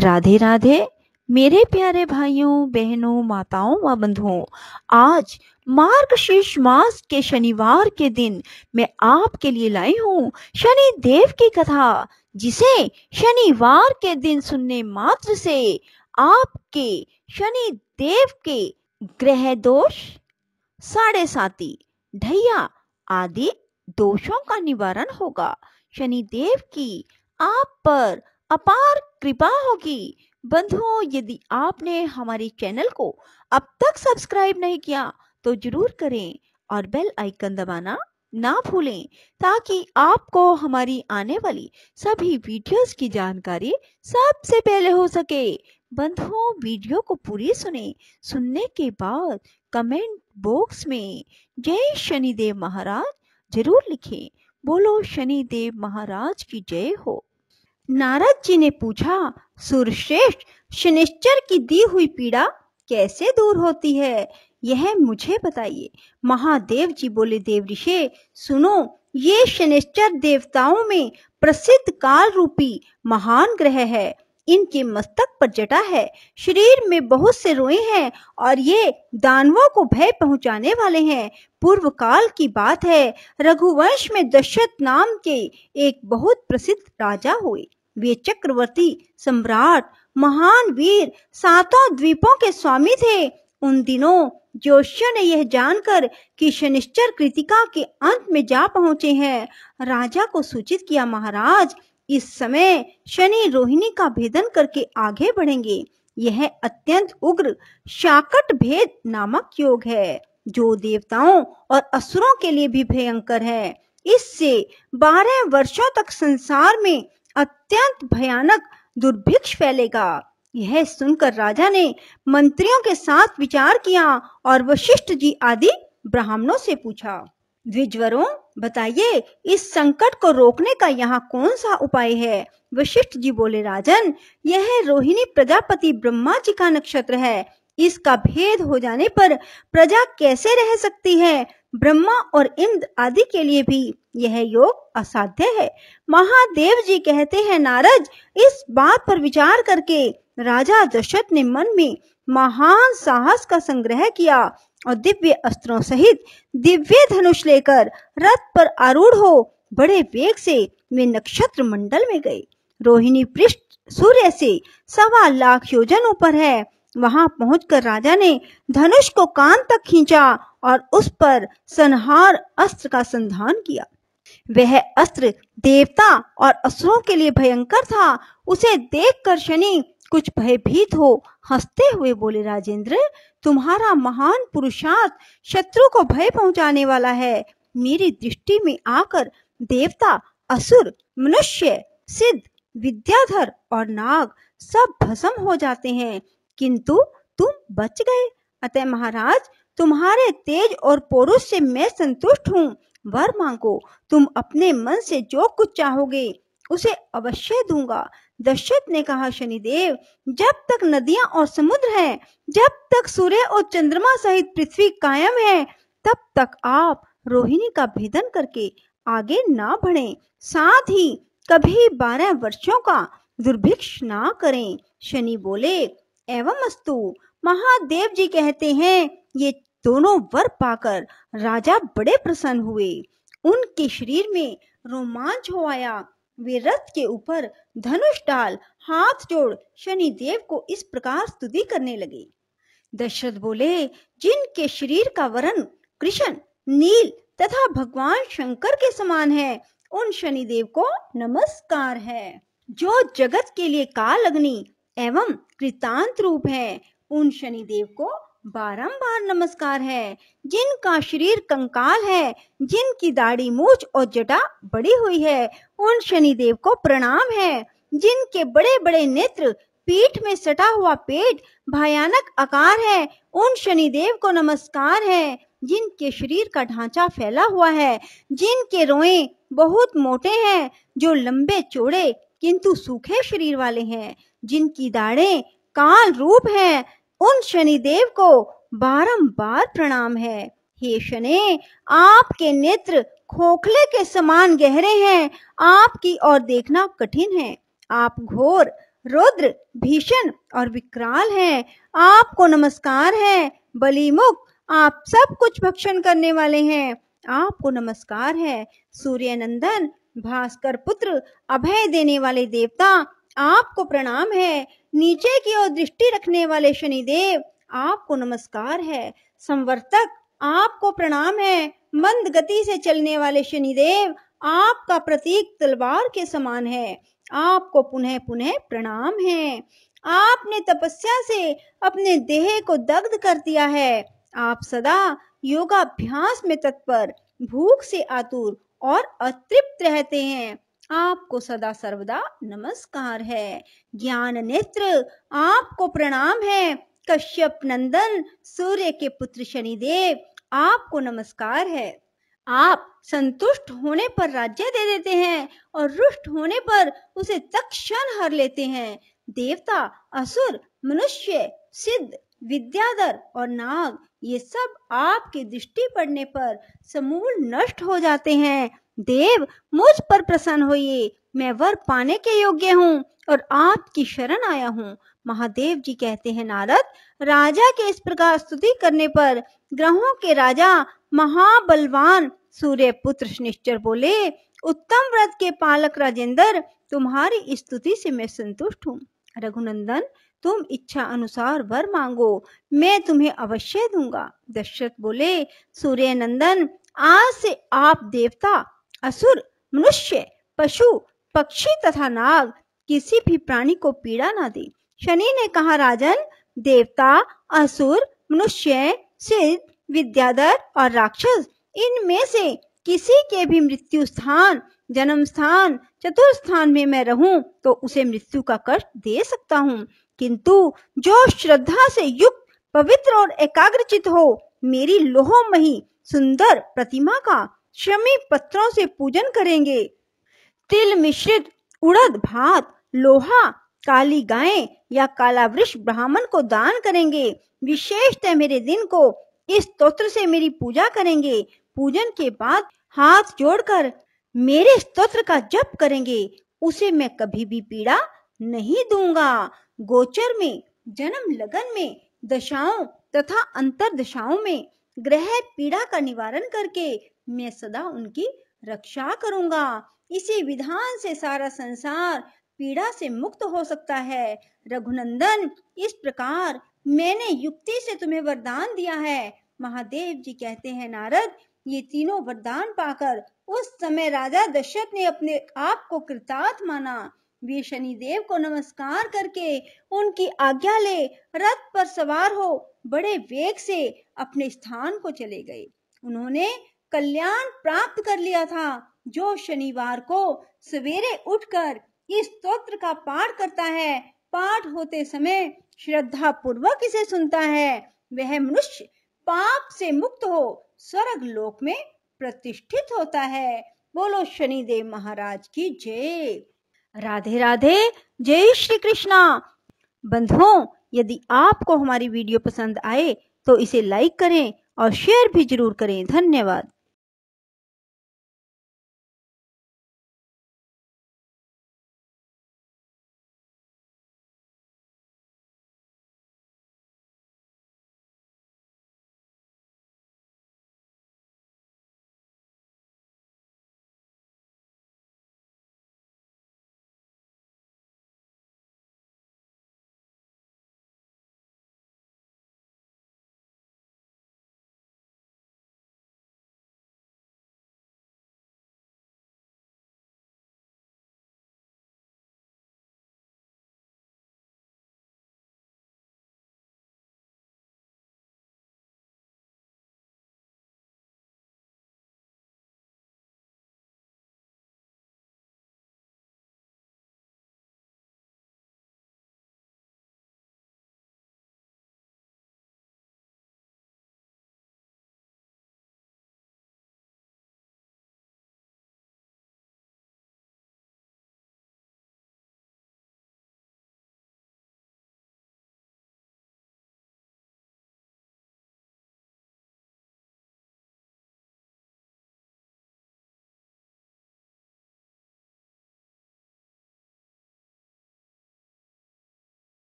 राधे राधे मेरे प्यारे भाइयों बहनों माताओं व बंधुओं। आज मार्गशीर्ष मास के शनिवार के दिन मैं आपके लिए लाई हूँ शनि देव की कथा, जिसे शनिवार के दिन सुनने मात्र से आपके शनि देव के ग्रह दोष, साढ़े साती, ढैया आदि दोषों का निवारण होगा। शनि देव की आप पर अपार कृपा होगी। बंधुओं, यदि आपने हमारे चैनल को अब तक सब्सक्राइब नहीं किया तो जरूर करें और बेल आइकन दबाना ना भूलें, ताकि आपको हमारी आने वाली सभी वीडियोस की जानकारी सबसे पहले हो सके। बंधुओं, वीडियो को पूरी सुनने के बाद कमेंट बॉक्स में जय शनिदेव महाराज जरूर लिखें। बोलो शनिदेव महाराज की जय हो। नारद जी ने पूछा, सूर्यश्रेष्ठ, शनिश्चर की दी हुई पीड़ा कैसे दूर होती है, यह मुझे बताइए। महादेव जी बोले, देव ऋषि सुनो, ये शनिश्चर देवताओं में प्रसिद्ध काल रूपी महान ग्रह है। इनके मस्तक पर जटा है, शरीर में बहुत से रोए हैं और ये दानवों को भय पहुंचाने वाले हैं। पूर्व काल की बात है, रघुवंश में दशरथ नाम के एक बहुत प्रसिद्ध राजा हुए। वे चक्रवर्ती सम्राट महान वीर सातों द्वीपों के स्वामी थे। उन दिनों ज्योतिषियों ने यह जानकर कि शनिश्चर कृतिका के अंत में जा पहुंचे हैं, राजा को सूचित किया, महाराज इस समय शनि रोहिणी का भेदन करके आगे बढ़ेंगे। यह अत्यंत उग्र शाकट भेद नामक योग है, जो देवताओं और असुरों के लिए भी भयंकर है। इससे 12 वर्षों तक संसार में अत्यंत भयानक दुर्भिक्ष फैलेगा। यह सुनकर राजा ने मंत्रियों के साथ विचार किया और वशिष्ठ जी आदि ब्राह्मणों से पूछा, द्विजवरों बताइए, इस संकट को रोकने का यहाँ कौन सा उपाय है। वशिष्ठ जी बोले, राजन, यह रोहिणी प्रजापति ब्रह्मा जी का नक्षत्र है। इसका भेद हो जाने पर प्रजा कैसे रह सकती है। ब्रह्मा और इंद्र आदि के लिए भी यह योग असाध्य है। महादेव जी कहते हैं, नारद, इस बात पर विचार करके राजा दशरथ ने मन में महान साहस का संग्रह किया और दिव्य अस्त्रों सहित दिव्य धनुष लेकर रथ पर आरूढ़ हो बड़े वेग से वे नक्षत्र मंडल में गए। रोहिणी पृष्ठ सूर्य से 1.25 लाख योजन ऊपर है। वहां पहुंचकर राजा ने धनुष को कान तक खींचा और उस पर संहार अस्त्र का संधान किया। वह अस्त्र देवता और असुरों के लिए भयंकर था। उसे देखकर शनि कुछ भयभीत हो हंसते हुए बोले, राजेंद्र, तुम्हारा महान पुरुषार्थ शत्रु को भय पहुंचाने वाला है। मेरी दृष्टि में आकर देवता, असुर, मनुष्य, सिद्ध, विद्याधर और नाग सब भस्म हो जाते हैं, किंतु तुम बच गए। अतः महाराज, तुम्हारे तेज और पौरुष से मैं संतुष्ट हूँ। वर मांगो, तुम अपने मन से जो कुछ चाहोगे उसे अवश्य दूंगा। दशरथ ने कहा, शनिदेव, जब तक नदियां और समुद्र हैं, जब तक सूर्य और चंद्रमा सहित पृथ्वी कायम है, तब तक आप रोहिणी का भेदन करके आगे ना बढ़ें। साथ ही कभी 12 वर्षों का दुर्भिक्ष ना करें। शनि बोले, एवं अस्तु। महादेव जी कहते हैं, ये दोनों वर पाकर राजा बड़े प्रसन्न हुए। उनके शरीर में रोमांच हो आया। वे रथ के ऊपर धनुष डाल हाथ जोड़ शनि देव को इस प्रकार स्तुति करने लगे। दशरथ बोले, जिनके शरीर का वर्ण कृष्ण, नील तथा भगवान शंकर के समान है, उन शनिदेव को नमस्कार है। जो जगत के लिए काल अग्नि एवं कृतांत रूप है, उन शनिदेव को बारंबार नमस्कार है। जिनका शरीर कंकाल है, जिनकी दाढ़ी मूछ और जटा बड़ी हुई है, उन शनिदेव को प्रणाम है। जिनके बड़े बड़े नेत्र, पीठ में सटा हुआ पेट, भयानक आकार है, उन शनिदेव को नमस्कार है। जिनके शरीर का ढांचा फैला हुआ है, जिनके रोए बहुत मोटे हैं, जो लंबे चौड़े किंतु सूखे शरीर वाले हैं, जिनकी दाढ़ें काल रूप हैं, उन शनिदेव को बारंबार प्रणाम है। हे शनि, आपके नेत्र खोखले के समान गहरे हैं, आपकी ओर देखना कठिन है। आप घोर रुद्र, भीषण और विकराल हैं। आपको नमस्कार है। बलिमुख, आप सब कुछ भक्षण करने वाले हैं। आपको नमस्कार है। सूर्य नंदन, भास्कर पुत्र, अभय देने वाले देवता, आपको प्रणाम है। नीचे की ओर दृष्टि रखने वाले शनिदेव, आपको नमस्कार है। संवर्तक, आपको प्रणाम है। मंद गति से चलने वाले शनिदेव, आपका प्रतीक तलवार के समान है। आपको पुनः पुनः प्रणाम है। आपने तपस्या से अपने देह को दग्ध कर दिया है। आप सदा योगाभ्यास में तत्पर, भूख से आतुर और अतृप्त रहते हैं। आपको सदा सर्वदा नमस्कार है। ज्ञान नेत्र, आपको प्रणाम है। कश्यप नंदन, सूर्य के पुत्र शनिदेव, आपको नमस्कार है। आप संतुष्ट होने पर राज्य दे देते हैं और रुष्ट होने पर उसे तत्क्षण हर लेते हैं। देवता, असुर, मनुष्य, सिद्ध, विद्याधर और नाग, ये सब आपकी दृष्टि पड़ने पर समूल नष्ट हो जाते हैं। देव, मुझ पर प्रसन्न होइए। मैं वर पाने के योग्य हूँ और आपकी शरण आया हूँ। महादेव जी कहते हैं, नारद, राजा के इस प्रकार स्तुति करने पर ग्रहों के राजा महाबलवान सूर्य पुत्र निश्चर बोले, उत्तम व्रत के पालक राजेंद्र, तुम्हारी स्तुति से मैं संतुष्ट हूँ। रघुनंदन, तुम इच्छा अनुसार वर मांगो, मैं तुम्हें अवश्य दूंगा। दशरथ बोले, सूर्य नंदन, आज से आप देवता, असुर, मनुष्य, पशु, पक्षी तथा नाग, किसी भी प्राणी को पीड़ा ना दे। शनि ने कहा, राजन, देवता, असुर, मनुष्य, सिद्ध, विद्याधर और राक्षस, इनमें से किसी के भी मृत्यु स्थान, जन्म स्थान, चतुर्थ स्थान में मैं रहूं तो उसे मृत्यु का कष्ट दे सकता हूँ, किंतु जो श्रद्धा से युक्त, पवित्र और एकाग्रचित हो, मेरी लोहमयी सुंदर प्रतिमा का शमी पत्रों से पूजन करेंगे, तिल मिश्रित उड़द भात, लोहा, काली गाय या काला वृक्ष ब्राह्मण को दान करेंगे, विशेषतः मेरे दिन को इस स्तोत्र से मेरी पूजा करेंगे, पूजन के बाद हाथ जोड़कर मेरे स्तोत्र का जप करेंगे, उसे मैं कभी भी पीड़ा नहीं दूंगा। गोचर में, जन्म लगन में, दशाओं तथा अंतर दशाओं में ग्रह पीड़ा का निवारण करके मैं सदा उनकी रक्षा करूंगा। इसी विधान से सारा संसार पीड़ा से मुक्त हो सकता है। रघुनंदन, इस प्रकार मैंने युक्ति से तुम्हें वरदान दिया है। महादेव जी कहते हैं, नारद, ये तीनों वरदान पाकर उस समय राजा दशरथ ने अपने आप को कृतार्थ माना। वे शनिदेव को नमस्कार करके उनकी आज्ञा ले रथ पर सवार हो बड़े वेग से अपने स्थान को चले गए। उन्होंने कल्याण प्राप्त कर लिया था। जो शनिवार को सवेरे उठकर इस स्तोत्र का पाठ करता है, पाठ होते समय श्रद्धा पूर्वक इसे सुनता है, वह मनुष्य पाप से मुक्त हो स्वर्ग लोक में प्रतिष्ठित होता है। बोलो शनिदेव महाराज की जय। राधे राधे। जय श्री कृष्णा। बंधुओं, यदि आपको हमारी वीडियो पसंद आए तो इसे लाइक करें और शेयर भी जरूर करें। धन्यवाद।